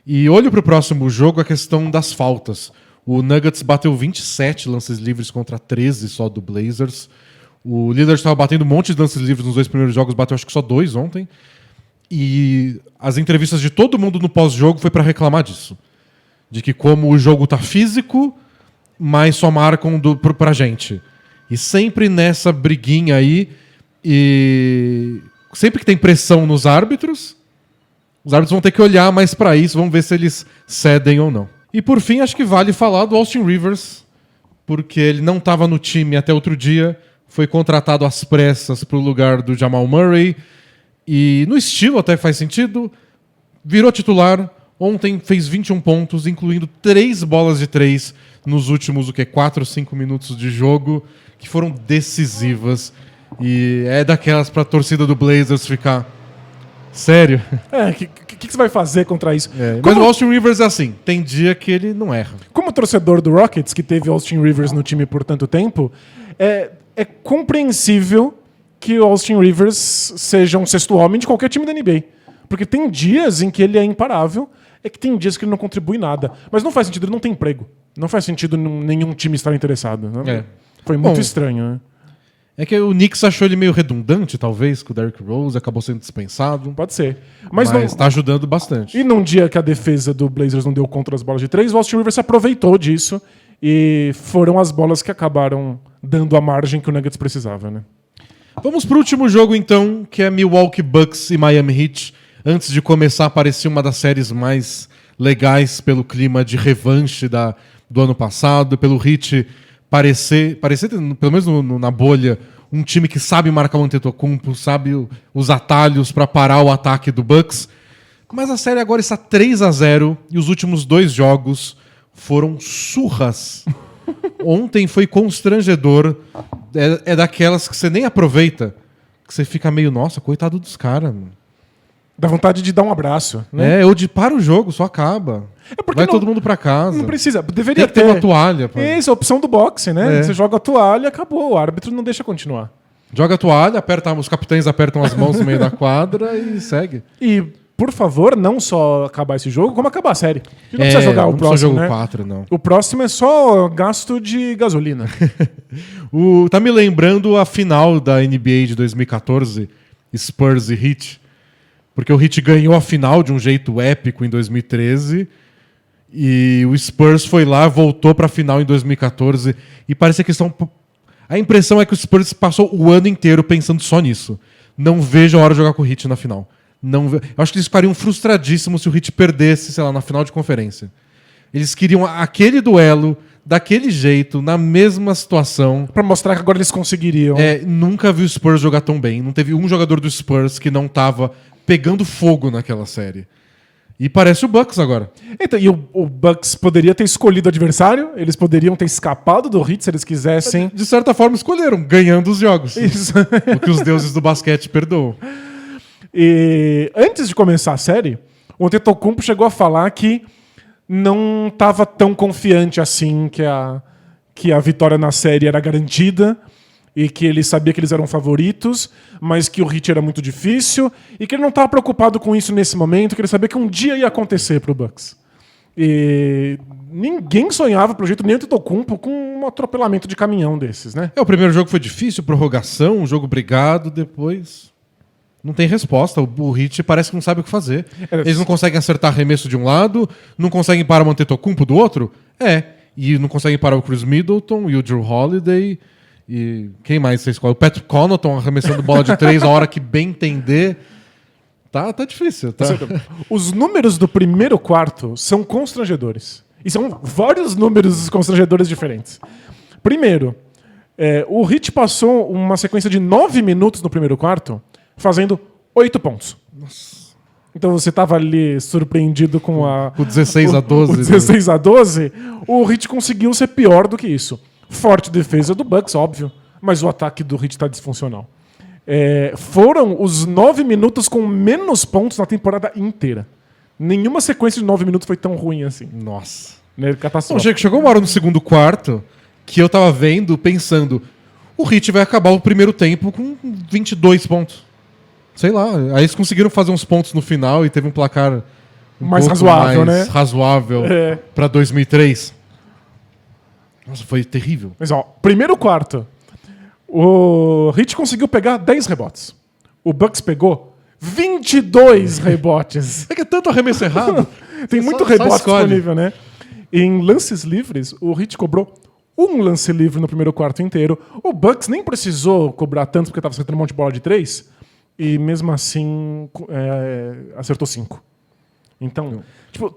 E olho pro próximo jogo a questão das faltas. O Nuggets bateu 27 lances livres contra 13 só do Blazers. O Lillard estava batendo um monte de lances livres nos 2 primeiros jogos, bateu acho que só 2 ontem. E as entrevistas de todo mundo no pós-jogo foi para reclamar disso. De que como o jogo tá físico, mas só marcam pra gente. E sempre nessa briguinha aí, e sempre que tem pressão nos árbitros, os árbitros vão ter que olhar mais pra isso, vamos ver se eles cedem ou não. E por fim, acho que vale falar do Austin Rivers, porque ele não estava no time até outro dia, foi contratado às pressas pro lugar do Jamal Murray, e no estilo até faz sentido, virou titular. Ontem fez 21 pontos, incluindo 3 bolas de 3 nos últimos 4 ou 5 minutos de jogo, que foram decisivas. E é daquelas pra torcida do Blazers ficar... Sério? O que você vai fazer contra isso? Mas o Austin Rivers é assim, tem dia que ele não erra. Como torcedor do Rockets, que teve Austin Rivers no time por tanto tempo, é compreensível que o Austin Rivers seja um sexto homem de qualquer time da NBA. Porque tem dias em que ele é imparável, é que tem dias que ele não contribui nada. Mas não faz sentido, ele não tem emprego. Não faz sentido nenhum time estar interessado. Né? Foi muito estranho, né? É que o Knicks achou ele meio redundante, talvez, com o Derrick Rose, acabou sendo dispensado. Pode ser. Mas tá ajudando bastante. E num dia que a defesa do Blazers não deu conta das bolas de 3, o Austin Rivers se aproveitou disso e foram as bolas que acabaram dando a margem que o Nuggets precisava, né? Vamos pro último jogo, então, que é Milwaukee Bucks e Miami Heat. Antes de começar, parecia uma das séries mais legais pelo clima de revanche do ano passado, pelo Heat parecer pelo menos na bolha, um time que sabe marcar o Antetokounmpo, sabe os atalhos para parar o ataque do Bucks. Mas a série agora está 3-0 e os últimos 2 jogos foram surras. Ontem foi constrangedor. É daquelas que você nem aproveita, que você fica meio, nossa, coitado dos caras. Dá vontade de dar um abraço. Né? Ou de para o jogo, só acaba. Vai todo mundo pra casa. Não precisa. Deveria ter uma toalha. Isso, a opção do boxe, né? Você joga a toalha, acabou. O árbitro não deixa continuar. Joga a toalha, os capitães apertam as mãos no meio da quadra e segue. E, por favor, não só acabar esse jogo, como acabar a série. Não precisa jogar o próximo, jogo né? 4, não. O próximo é só gasto de gasolina. Tá me lembrando a final da NBA de 2014, Spurs e Heat. Porque o Heat ganhou a final de um jeito épico em 2013 e o Spurs foi lá, voltou para a final em 2014 e parecia que a impressão é que o Spurs passou o ano inteiro pensando só nisso. Não vejo a hora de jogar com o Heat na final. Eu acho que eles ficariam frustradíssimos se o Heat perdesse, sei lá, na final de conferência. Eles queriam aquele duelo, daquele jeito, na mesma situação. Pra mostrar que agora eles conseguiriam. Nunca vi o Spurs jogar tão bem. Não teve um jogador do Spurs que não tava pegando fogo naquela série. E parece o Bucks agora. Então, e o Bucks poderia ter escolhido o adversário, eles poderiam ter escapado do Heat se eles quisessem. De certa forma escolheram, ganhando os jogos. Isso. O que os deuses do basquete perdoam. E antes de começar a série, o Antetokounmpo chegou a falar que não estava tão confiante assim que a vitória na série era garantida e que ele sabia que eles eram favoritos, mas que o Heat era muito difícil e que ele não estava preocupado com isso nesse momento, que ele sabia que um dia ia acontecer pro Bucks. E ninguém sonhava, pelo jeito, nem o Antetokounmpo com um atropelamento de caminhão desses, né? O primeiro jogo foi difícil, prorrogação, um jogo brigado, depois não tem resposta. O Heat parece que não sabe o que fazer. Eles não conseguem acertar arremesso de um lado, não conseguem parar o Antetokounmpo do outro. E não conseguem parar o Chris Middleton e o Drew Holiday. E quem mais você escolhe? O Patrick Connaughton arremessando bola de 3 a hora que bem entender. Tá difícil. Tá. Os números do primeiro quarto são constrangedores. E são vários números constrangedores diferentes. Primeiro, o Heat passou uma sequência de 9 minutos no primeiro quarto fazendo 8 pontos. Nossa. Então você estava ali surpreendido com o 16-12. O 16-12. O Heat conseguiu ser pior do que isso. Forte defesa do Bucks, óbvio, mas o ataque do Heat está disfuncional. Foram os 9 minutos com menos pontos na temporada inteira. Nenhuma sequência de 9 minutos foi tão ruim assim. Nossa. Catástrofe. Chegou uma hora no segundo quarto que eu tava vendo, pensando, o Heat vai acabar o primeiro tempo com 22 pontos. Sei lá. Aí eles conseguiram fazer uns pontos no final e teve um placar mais razoável, mais razoável para 2003. Nossa, foi terrível. Mas primeiro quarto, o Heat conseguiu pegar 10 rebotes. O Bucks pegou 22 rebotes. É que é tanto arremesso errado. Tem muito rebote disponível, né? Em lances livres, o Heat cobrou um lance livre no primeiro quarto inteiro. O Bucks nem precisou cobrar tanto porque estava acertando um monte de bola de 3. E mesmo assim, acertou 5. Então,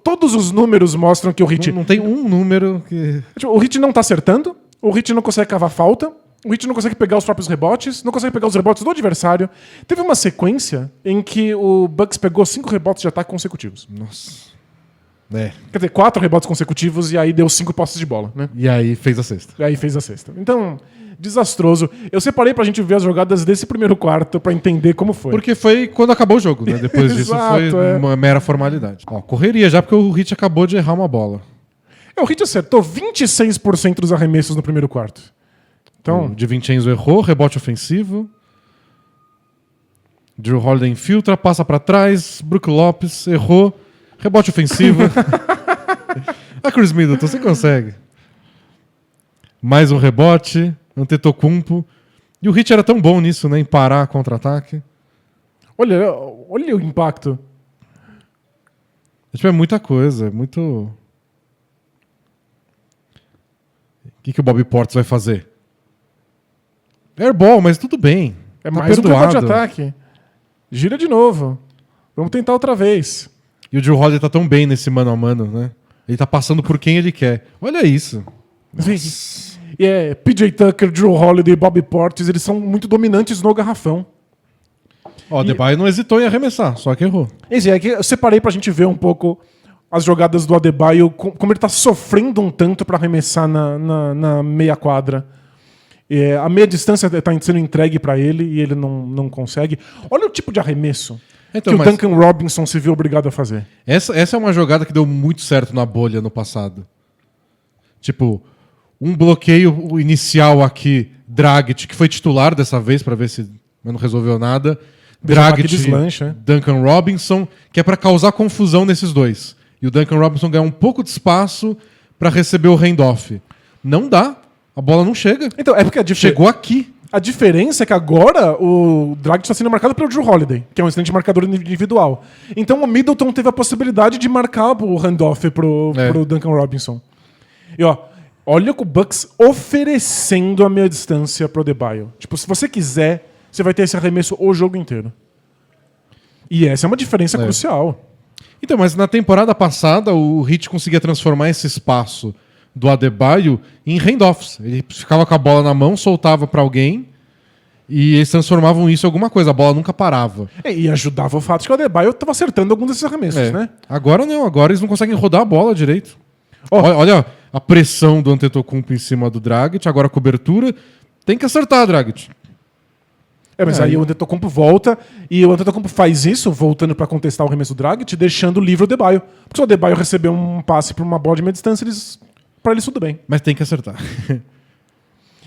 todos os números mostram que o Heat... Não tem um número que... o Heat não tá acertando, o Heat não consegue cavar falta, o Heat não consegue pegar os próprios rebotes, não consegue pegar os rebotes do adversário. Teve uma sequência em que o Bucks pegou 5 rebotes de ataque consecutivos. Nossa. Quer dizer, 4 rebotes consecutivos e aí deu 5 posses de bola, né? E aí fez a sexta. Então, desastroso. Eu separei pra gente ver as jogadas desse primeiro quarto pra entender como foi. Porque foi quando acabou o jogo, né? Depois disso foi uma mera formalidade. Correria já, porque o Heat acabou de errar uma bola. O Heat acertou 26% dos arremessos no primeiro quarto. Então, O DiVincenzo errou, rebote ofensivo. Drew Holiday infiltra, passa pra trás. Brook Lopes errou, rebote ofensivo. Chris Middleton, você consegue. Mais um rebote. Antetokounmpo. E o Heat era tão bom nisso, né? Em parar contra-ataque. olha o impacto. É muita coisa, é muito... O que o Bobby Portis vai fazer? Airball, mas tudo bem. É Tá mais perdoado. um rebote de ataque. Gira de novo. Vamos tentar outra vez. E o Drew Holiday tá tão bem nesse mano a mano, né? Ele tá passando por quem ele quer. Olha isso. E PJ Tucker, Drew Holiday, Bobby Portis, eles são muito dominantes no garrafão. Ó, o Adebayo não hesitou em arremessar, só que errou. É que eu separei pra gente ver um pouco as jogadas do Adebayo, como ele tá sofrendo um tanto pra arremessar na meia quadra. A meia distância tá sendo entregue pra ele e ele não consegue. Olha o tipo de arremesso Então, que o mas Duncan Robinson se viu obrigado a fazer. essa é uma jogada que deu muito certo na bolha no passado. Tipo, um bloqueio inicial aqui, Dragic, que foi titular dessa vez pra ver se não resolveu nada. Dragic, deslancha. Duncan Robinson, que é pra causar confusão nesses dois. E o Duncan Robinson ganhar um pouco de espaço pra receber o handoff. Não dá. A bola não chega. Então, é porque Chegou aqui. a diferença é que agora o Dragic está sendo marcado pelo Drew Holiday, que é um excelente marcador individual. Então o Middleton teve a possibilidade de marcar o handoff pro Duncan Robinson. E olha o Bucks oferecendo a meia distância pro Adebayo. Tipo, se você quiser, você vai ter esse arremesso o jogo inteiro. E essa é uma diferença crucial. Então, mas na temporada passada o Heat conseguia transformar esse espaço do Adebayo em handoffs. Ele ficava com a bola na mão, soltava pra alguém e eles transformavam isso em alguma coisa. A bola nunca parava. E ajudava o fato de que o Adebayo estava acertando alguns desses arremessos, né? Agora não, agora eles não conseguem rodar a bola direito. Olha a pressão do Antetokounmpo em cima do Dragic, agora a cobertura. Tem que acertar, Dragic. Mas aí o Antetokounmpo volta e o Antetokounmpo faz isso, voltando pra contestar o arremesso do Dragic, deixando livre o Adebayo. Porque se o Adebayo receber um passe pra uma bola de meia distância, pra eles tudo bem. Mas tem que acertar.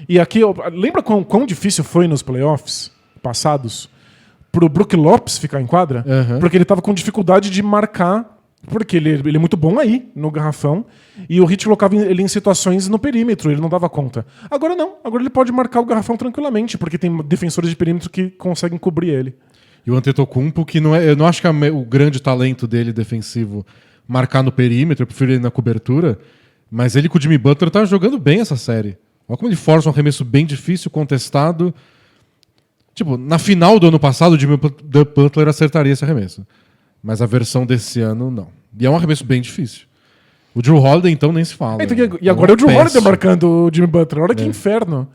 E aqui, lembra quão difícil foi nos playoffs passados pro Brook Lopes ficar em quadra? Uhum. Porque ele tava com dificuldade de marcar, porque ele é muito bom aí, no garrafão, e o Heat colocava ele em situações no perímetro, ele não dava conta. Agora não, agora ele pode marcar o garrafão tranquilamente, porque tem defensores de perímetro que conseguem cobrir ele. E o Antetokounmpo, que não é, eu não acho que o grande talento dele defensivo marcar no perímetro, eu prefiro ele na cobertura, mas ele com o Jimmy Butler tá jogando bem essa série. Olha como ele força um arremesso bem difícil, contestado. Tipo, na final do ano passado, o Jimmy Butler acertaria esse arremesso. Mas a versão desse ano, não. E é um arremesso bem difícil. O Drew Holiday, então, nem se fala. E agora é o Drew Holiday marcando o Jimmy Butler. Olha que inferno.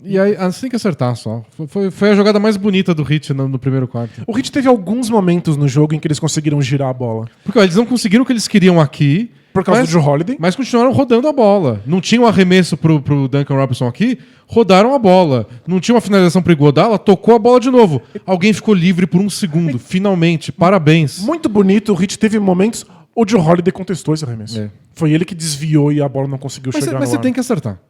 E aí, você tem que acertar só. Foi a jogada mais bonita do Heat no primeiro quarto. O Heat teve alguns momentos no jogo em que eles conseguiram girar a bola. Porque eles não conseguiram o que eles queriam aqui. Por causa do Drew Holiday. Mas continuaram rodando a bola. Não tinha um arremesso pro Duncan Robinson aqui, rodaram a bola. Não tinha uma finalização pro Iguodala, tocou a bola de novo. Alguém ficou livre por um segundo. Finalmente. Parabéns. Muito bonito. O Heat teve momentos... O Drew Holiday contestou esse arremesso. Foi ele que desviou e a bola não conseguiu chegar no ar. Mas você tem que acertar.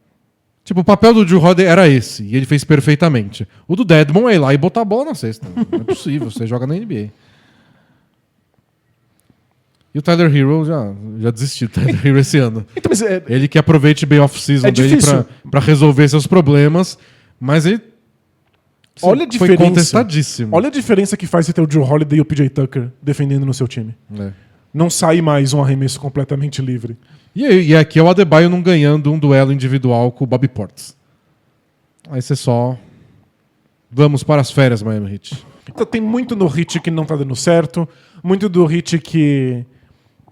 Tipo, o papel do Drew Holiday era esse, e ele fez perfeitamente. O do Dedmon é ir lá e botar a bola na cesta. Não é possível, você joga na NBA. E o Tyler Hero já desistiu, Tyler Hero esse ano. Então, mas ele que aproveite bem off-season dele pra resolver seus problemas, mas ele olha a foi diferença. contestadíssimo. Olha a diferença que faz você ter o Drew Holiday e o PJ Tucker defendendo no seu time. Não sai mais um arremesso completamente livre. E aqui é o Adebayo não ganhando um duelo individual com o Bobby Portis. Aí você só... Vamos para as férias, Miami Heat. Então tem muito no Heat que não tá dando certo, muito do Heat que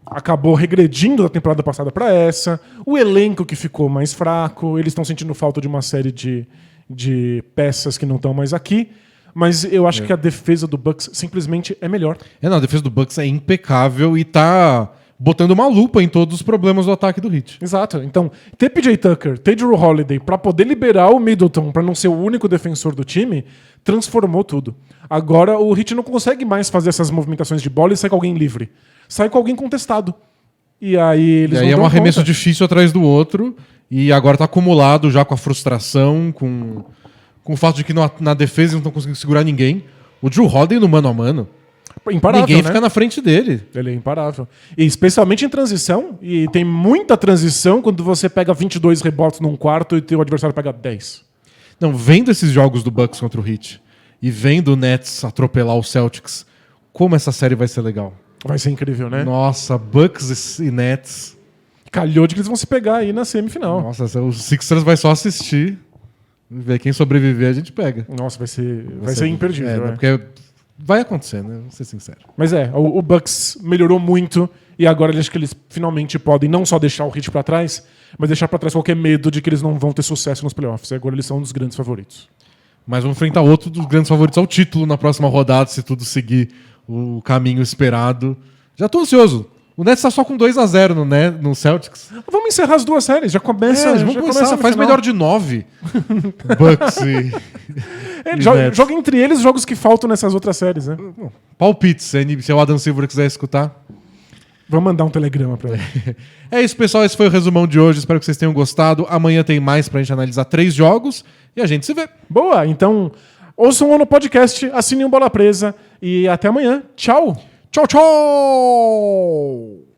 acabou regredindo da temporada passada para essa, o elenco que ficou mais fraco, eles estão sentindo falta de uma série de peças que não estão mais aqui, mas eu acho que a defesa do Bucks simplesmente é melhor. Não, a defesa do Bucks é impecável e tá botando uma lupa em todos os problemas do ataque do Heat. Exato. Então, ter PJ Tucker, ter Drew Holiday para poder liberar o Middleton para não ser o único defensor do time, transformou tudo. Agora o Heat não consegue mais fazer essas movimentações de bola e sair com alguém livre. Sai com alguém contestado. E aí eles E não aí é um dão arremesso conta. difícil atrás do outro. E agora tá acumulado já com a frustração, com o fato de que na defesa eles não estão conseguindo segurar ninguém. O Drew Holiday no mano a mano. Imparável, Ninguém né? fica na frente dele. Ele é imparável. E especialmente em transição. E tem muita transição quando você pega 22 rebotes num quarto e teu adversário pega 10. Não, vendo esses jogos do Bucks contra o Heat e vendo o Nets atropelar o Celtics, como essa série vai ser legal. Vai ser incrível, né? Nossa, Bucks e Nets. Calhou de que eles vão se pegar aí na semifinal. Nossa, os Sixers vai só assistir. Ver quem sobreviver, a gente pega. Nossa, vai ser imperdível. né? Porque vai acontecer, né? Vamos ser sincero. Mas o Bucks melhorou muito e agora acho que eles finalmente podem não só deixar o Heat pra trás, mas deixar pra trás qualquer medo de que eles não vão ter sucesso nos playoffs. E agora eles são um dos grandes favoritos. Mas vamos enfrentar outro dos grandes favoritos ao título na próxima rodada, se tudo seguir o caminho esperado. Já tô ansioso. O Nets tá só com 2-0 no Celtics. Vamos encerrar as duas séries. Já começa. Vamos já começar. começa no Faz final. melhor de 9. Bucks e... Nets. Joga entre eles os jogos que faltam nessas outras séries, né? Palpites, se o Adam Silver quiser escutar. Vamos mandar um telegrama pra ele. É isso, pessoal. Esse foi o resumão de hoje. Espero que vocês tenham gostado. Amanhã tem mais pra gente analisar 3 jogos e a gente se vê. Boa, então ouçam no podcast, assinem o Bola Presa e até amanhã. Tchau! Tchau, tchau!